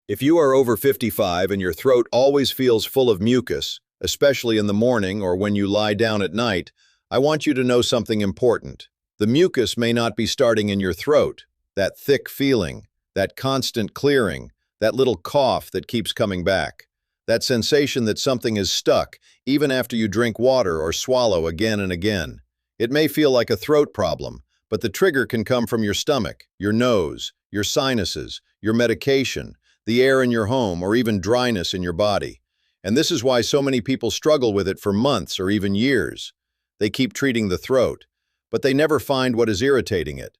If you are over 55 and your throat always feels full of mucus, especially in the morning or when you lie down at night, I want you to know something important. The mucus may not be starting in your throat, that thick feeling, that constant clearing, that little cough that keeps coming back, that sensation that something is stuck even after you drink water or swallow again and again. It may feel like a throat problem, but the trigger can come from your stomach, your nose, your sinuses, your medication, the air in your home, or even dryness in your body. And this is why so many people struggle with it for months or even years. They keep treating the throat, but they never find what is irritating it.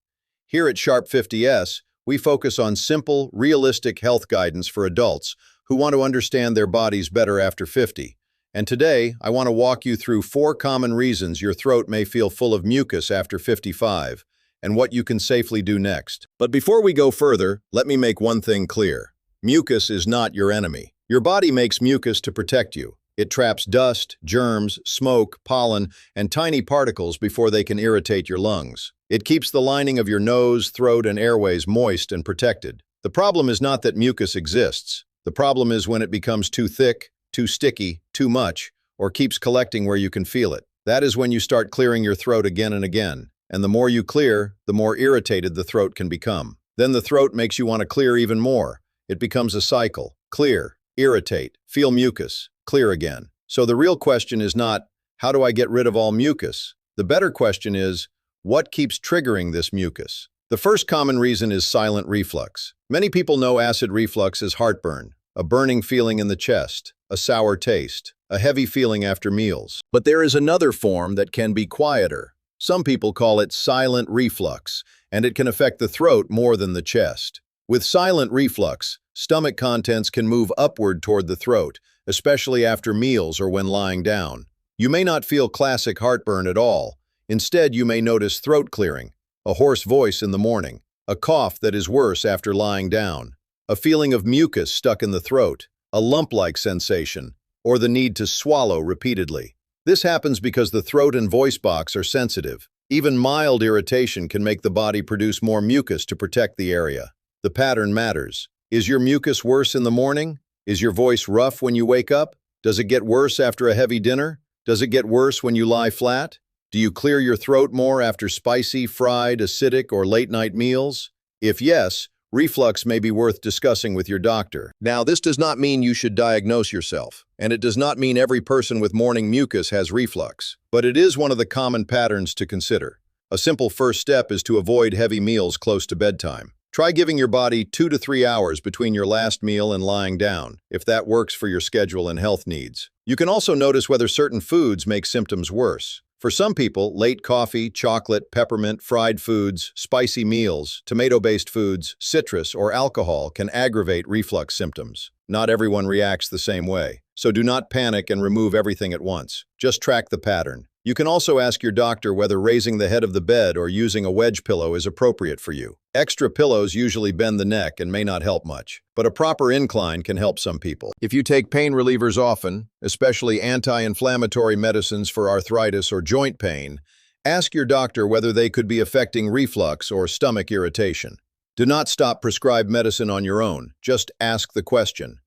Here at Sharp 50S, we focus on simple, realistic health guidance for adults who want to understand their bodies better after 50. And today, I want to walk you through 4 common reasons your throat may feel full of mucus after 55, and what you can safely do next. But before we go further, let me make one thing clear. Mucus is not your enemy. Your body makes mucus to protect you. It traps dust, germs, smoke, pollen, and tiny particles before they can irritate your lungs. It keeps the lining of your nose, throat, and airways moist and protected. The problem is not that mucus exists. The problem is when it becomes too thick, too sticky, too much, or keeps collecting where you can feel it. That is when you start clearing your throat again and again. And the more you clear, the more irritated the throat can become. Then the throat makes you want to clear even more. It becomes a cycle. Clear, irritate, feel mucus, clear again. So the real question is not, how do I get rid of all mucus? The better question is, what keeps triggering this mucus? The first common reason is silent reflux. Many people know acid reflux as heartburn, a burning feeling in the chest, a sour taste, a heavy feeling after meals. But there is another form that can be quieter. Some people call it silent reflux, and it can affect the throat more than the chest. With silent reflux, stomach contents can move upward toward the throat, especially after meals or when lying down. You may not feel classic heartburn at all. Instead, you may notice throat clearing, a hoarse voice in the morning, a cough that is worse after lying down, a feeling of mucus stuck in the throat, a lump-like sensation, or the need to swallow repeatedly. This happens because the throat and voice box are sensitive. Even mild irritation can make the body produce more mucus to protect the area. The pattern matters. Is your mucus worse in the morning? Is your voice rough when you wake up? Does it get worse after a heavy dinner? Does it get worse when you lie flat? Do you clear your throat more after spicy, fried, acidic, or late-night meals? If yes, reflux may be worth discussing with your doctor. Now, this does not mean you should diagnose yourself, and it does not mean every person with morning mucus has reflux, but it is one of the common patterns to consider. A simple first step is to avoid heavy meals close to bedtime. Try giving your body 2 to 3 hours between your last meal and lying down, if that works for your schedule and health needs. You can also notice whether certain foods make symptoms worse. For some people, late coffee, chocolate, peppermint, fried foods, spicy meals, tomato-based foods, citrus, or alcohol can aggravate reflux symptoms. Not everyone reacts the same way, so do not panic and remove everything at once. Just track the pattern. You can also ask your doctor whether raising the head of the bed or using a wedge pillow is appropriate for you. Extra pillows usually bend the neck and may not help much, but a proper incline can help some people. If you take pain relievers often, especially anti-inflammatory medicines for arthritis or joint pain, ask your doctor whether they could be affecting reflux or stomach irritation. Do not stop prescribed medicine on your own, just ask the question.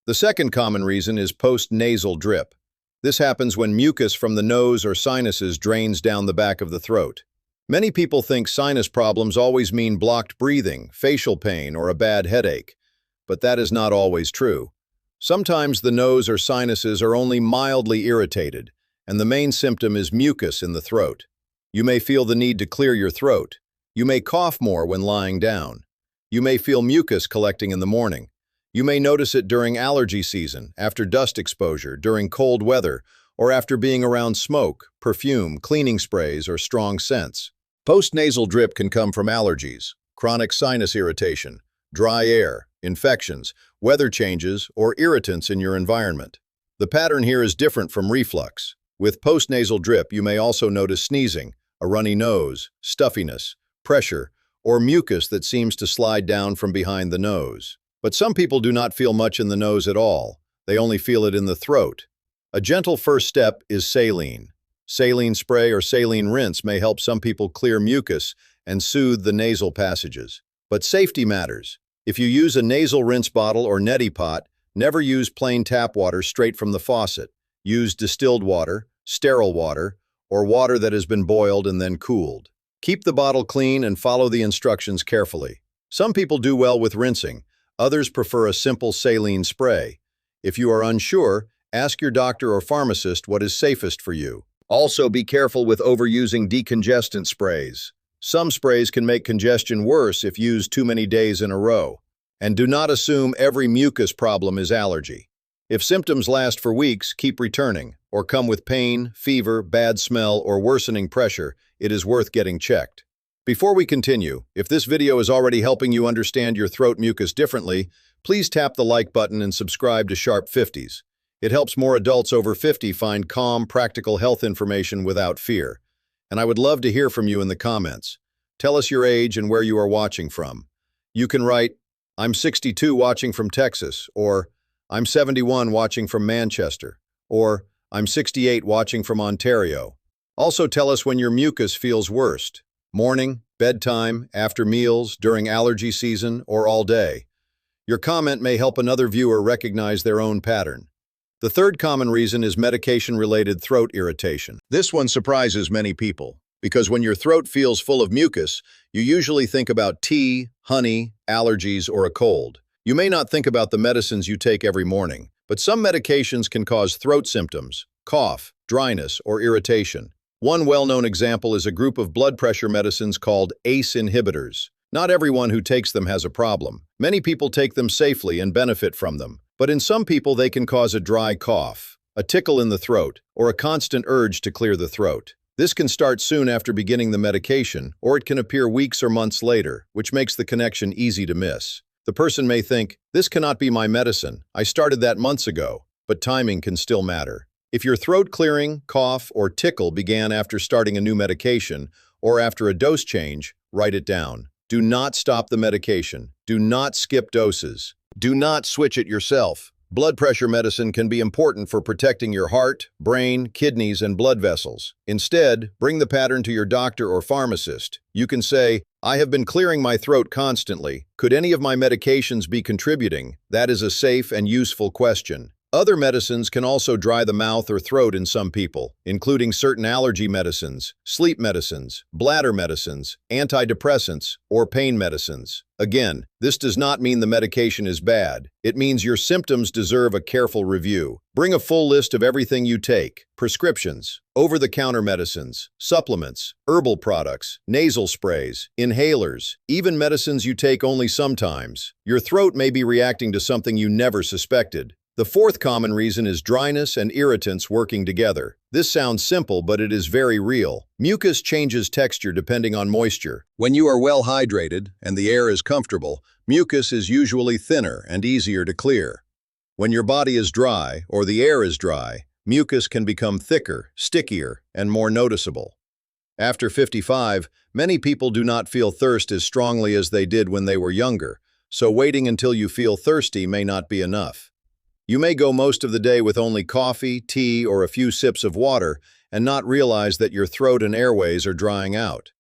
The second common reason is post-nasal drip. This happens when mucus from the nose or sinuses drains down the back of the throat. Many people think sinus problems always mean blocked breathing, facial pain, or a bad headache, but that is not always true. Sometimes the nose or sinuses are only mildly irritated, and the main symptom is mucus in the throat. You may feel the need to clear your throat. You may cough more when lying down. You may feel mucus collecting in the morning. You may notice it during allergy season, after dust exposure, during cold weather, or after being around smoke, perfume, cleaning sprays, or strong scents. Post-nasal drip can come from allergies, chronic sinus irritation, dry air, infections, weather changes, or irritants in your environment. The pattern here is different from reflux. With post-nasal drip, you may also notice sneezing, a runny nose, stuffiness, pressure, or mucus that seems to slide down from behind the nose. But some people do not feel much in the nose at all. They only feel it in the throat. A gentle first step is saline. Saline spray or saline rinse may help some people clear mucus and soothe the nasal passages. But safety matters. If you use a nasal rinse bottle or neti pot, never use plain tap water straight from the faucet. Use distilled water, sterile water, or water that has been boiled and then cooled. Keep the bottle clean and follow the instructions carefully. Some people do well with rinsing. Others prefer a simple saline spray. If you are unsure, ask your doctor or pharmacist what is safest for you. Also, be careful with overusing decongestant sprays. Some sprays can make congestion worse if used too many days in a row. And do not assume every mucus problem is allergy. If symptoms last for weeks, keep returning, or come with pain, fever, bad smell, or worsening pressure, it is worth getting checked. Before we continue, if this video is already helping you understand your throat mucus differently, please tap the like button and subscribe to Sharp 50s. It helps more adults over 50 find calm, practical health information without fear. And I would love to hear from you in the comments. Tell us your age and where you are watching from. You can write, "I'm 62 watching from Texas," or "I'm 71 watching from Manchester," or "I'm 68 watching from Ontario." Also tell us when your mucus feels worst. Morning, bedtime, after meals, during allergy season, or all day. Your comment may help another viewer recognize their own pattern. The third common reason is medication-related throat irritation. This one surprises many people, because when your throat feels full of mucus, you usually think about tea, honey, allergies, or a cold. You may not think about the medicines you take every morning, but some medications can cause throat symptoms, cough, dryness, or irritation. One well-known example is a group of blood pressure medicines called ACE inhibitors. Not everyone who takes them has a problem. Many people take them safely and benefit from them. But in some people, they can cause a dry cough, a tickle in the throat, or a constant urge to clear the throat. This can start soon after beginning the medication, or it can appear weeks or months later, which makes the connection easy to miss. The person may think, "This cannot be my medicine. I started that months ago," but timing can still matter. If your throat clearing, cough, or tickle began after starting a new medication, or after a dose change, write it down. Do not stop the medication. Do not skip doses. Do not switch it yourself. Blood pressure medicine can be important for protecting your heart, brain, kidneys, and blood vessels. Instead, bring the pattern to your doctor or pharmacist. You can say, "I have been clearing my throat constantly. Could any of my medications be contributing?" That is a safe and useful question. Other medicines can also dry the mouth or throat in some people, including certain allergy medicines, sleep medicines, bladder medicines, antidepressants, or pain medicines. Again, this does not mean the medication is bad. It means your symptoms deserve a careful review. Bring a full list of everything you take: prescriptions, over-the-counter medicines, supplements, herbal products, nasal sprays, inhalers, even medicines you take only sometimes. Your throat may be reacting to something you never suspected. The fourth common reason is dryness and irritants working together. This sounds simple, but it is very real. Mucus changes texture depending on moisture. When you are well hydrated and the air is comfortable, mucus is usually thinner and easier to clear. When your body is dry or the air is dry, mucus can become thicker, stickier, and more noticeable. After 55, many people do not feel thirst as strongly as they did when they were younger, so waiting until you feel thirsty may not be enough. You may go most of the day with only coffee, tea, or a few sips of water and not realize that your throat and airways are drying out.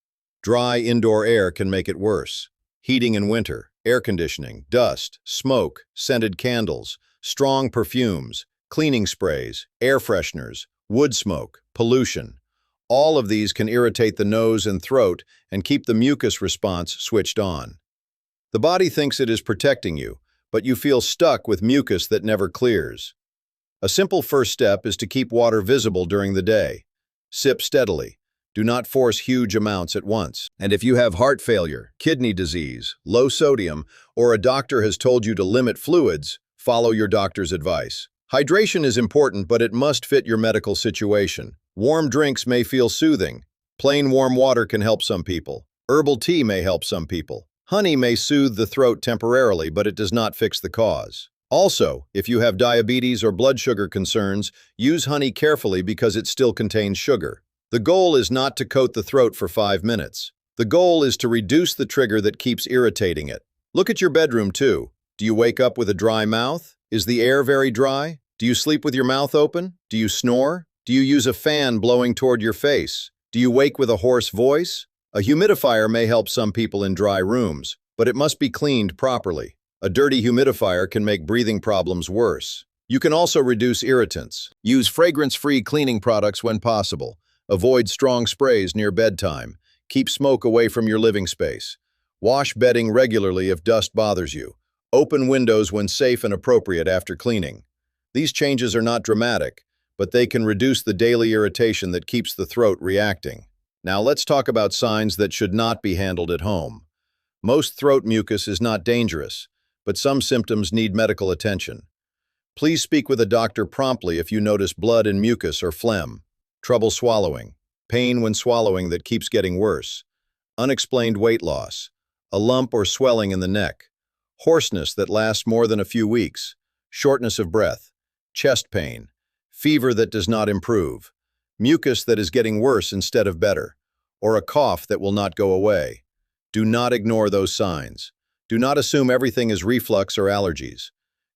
Dry indoor air can make it worse. Heating in winter, air conditioning, dust, smoke, scented candles, strong perfumes, cleaning sprays, air fresheners, wood smoke, pollution. All of these can irritate the nose and throat and keep the mucus response switched on. The body thinks it is protecting you, but you feel stuck with mucus that never clears. A simple first step is to keep water visible during the day. Sip steadily. Do not force huge amounts at once. And if you have heart failure, kidney disease, low sodium, or a doctor has told you to limit fluids, follow your doctor's advice. Hydration is important, but it must fit your medical situation. Warm drinks may feel soothing. Plain warm water can help some people. Herbal tea may help some people. Honey may soothe the throat temporarily, but it does not fix the cause. Also, if you have diabetes or blood sugar concerns, use honey carefully because it still contains sugar. The goal is not to coat the throat for 5 minutes. The goal is to reduce the trigger that keeps irritating it. Look at your bedroom too. Do you wake up with a dry mouth? Is the air very dry? Do you sleep with your mouth open? Do you snore? Do you use a fan blowing toward your face? Do you wake with a hoarse voice? A humidifier may help some people in dry rooms, but it must be cleaned properly. A dirty humidifier can make breathing problems worse. You can also reduce irritants. Use fragrance-free cleaning products when possible. Avoid strong sprays near bedtime. Keep smoke away from your living space. Wash bedding regularly if dust bothers you. Open windows when safe and appropriate after cleaning. These changes are not dramatic, but they can reduce the daily irritation that keeps the throat reacting. Now let's talk about signs that should not be handled at home. Most throat mucus is not dangerous, but some symptoms need medical attention. Please speak with a doctor promptly if you notice blood in mucus or phlegm, trouble swallowing, pain when swallowing that keeps getting worse, unexplained weight loss, a lump or swelling in the neck, hoarseness that lasts more than a few weeks, shortness of breath, chest pain, fever that does not improve, mucus that is getting worse instead of better, or a cough that will not go away. Do not ignore those signs. Do not assume everything is reflux or allergies.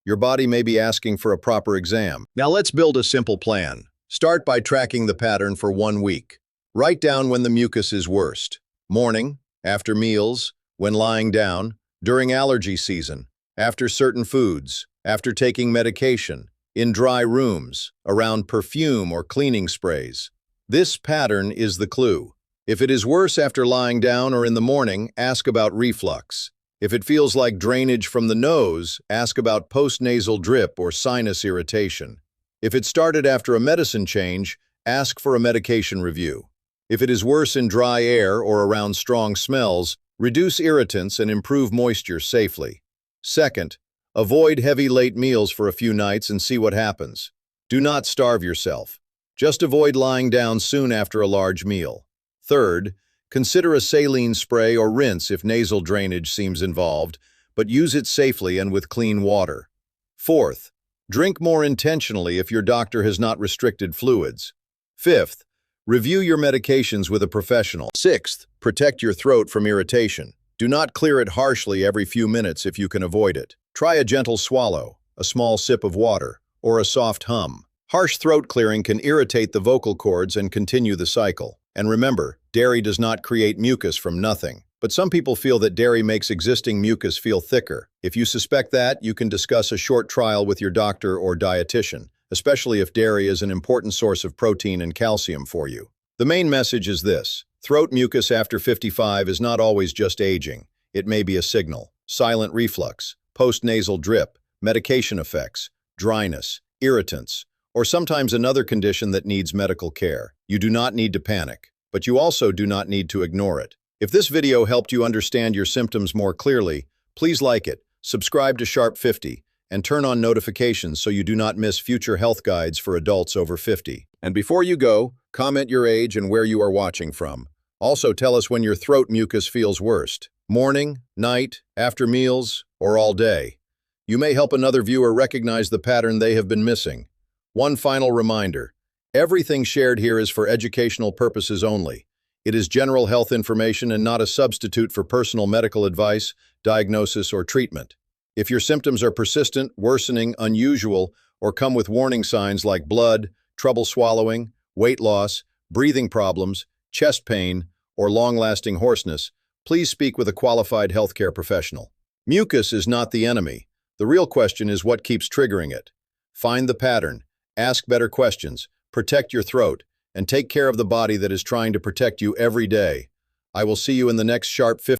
Your body may be asking for a proper exam. Now let's build a simple plan. Start by tracking the pattern for 1 week. Write down when the mucus is worst. Morning, after meals, when lying down, during allergy season, after certain foods, after taking medication, in dry rooms, around perfume or cleaning sprays. This pattern is the clue. If it is worse after lying down or in the morning, ask about reflux. If it feels like drainage from the nose, ask about post-nasal drip or sinus irritation. If it started after a medicine change, ask for a medication review. If it is worse in dry air or around strong smells, reduce irritants and improve moisture safely. Second, avoid heavy late meals for a few nights and see what happens. Do not starve yourself. Just avoid lying down soon after a large meal. Third, consider a saline spray or rinse if nasal drainage seems involved, but use it safely and with clean water. Fourth, drink more intentionally if your doctor has not restricted fluids. Fifth, review your medications with a professional. Sixth, protect your throat from irritation. Do not clear it harshly every few minutes if you can avoid it. Try a gentle swallow, a small sip of water, or a soft hum. Harsh throat clearing can irritate the vocal cords and continue the cycle. And remember, dairy does not create mucus from nothing. But some people feel that dairy makes existing mucus feel thicker. If you suspect that, you can discuss a short trial with your doctor or dietitian, especially if dairy is an important source of protein and calcium for you. The main message is this: throat mucus after 55 is not always just aging. It may be a signal. Silent reflux, post-nasal drip, medication effects, dryness, irritants, or sometimes another condition that needs medical care. You do not need to panic, but you also do not need to ignore it. If this video helped you understand your symptoms more clearly, please like it, subscribe to Sharp 50, and turn on notifications so you do not miss future health guides for adults over 50. And before you go, comment your age and where you are watching from. Also tell us when your throat mucus feels worst: morning, night, after meals, or all day. You may help another viewer recognize the pattern they have been missing. One final reminder: everything shared here is for educational purposes only. It is general health information and not a substitute for personal medical advice, diagnosis, or treatment. If your symptoms are persistent, worsening, unusual, or come with warning signs like blood, trouble swallowing, weight loss, breathing problems, chest pain, or long-lasting hoarseness, please speak with a qualified healthcare professional. Mucus is not the enemy. The real question is what keeps triggering it. Find the pattern, ask better questions, protect your throat, and take care of the body that is trying to protect you every day. I will see you in the next Sharp 50.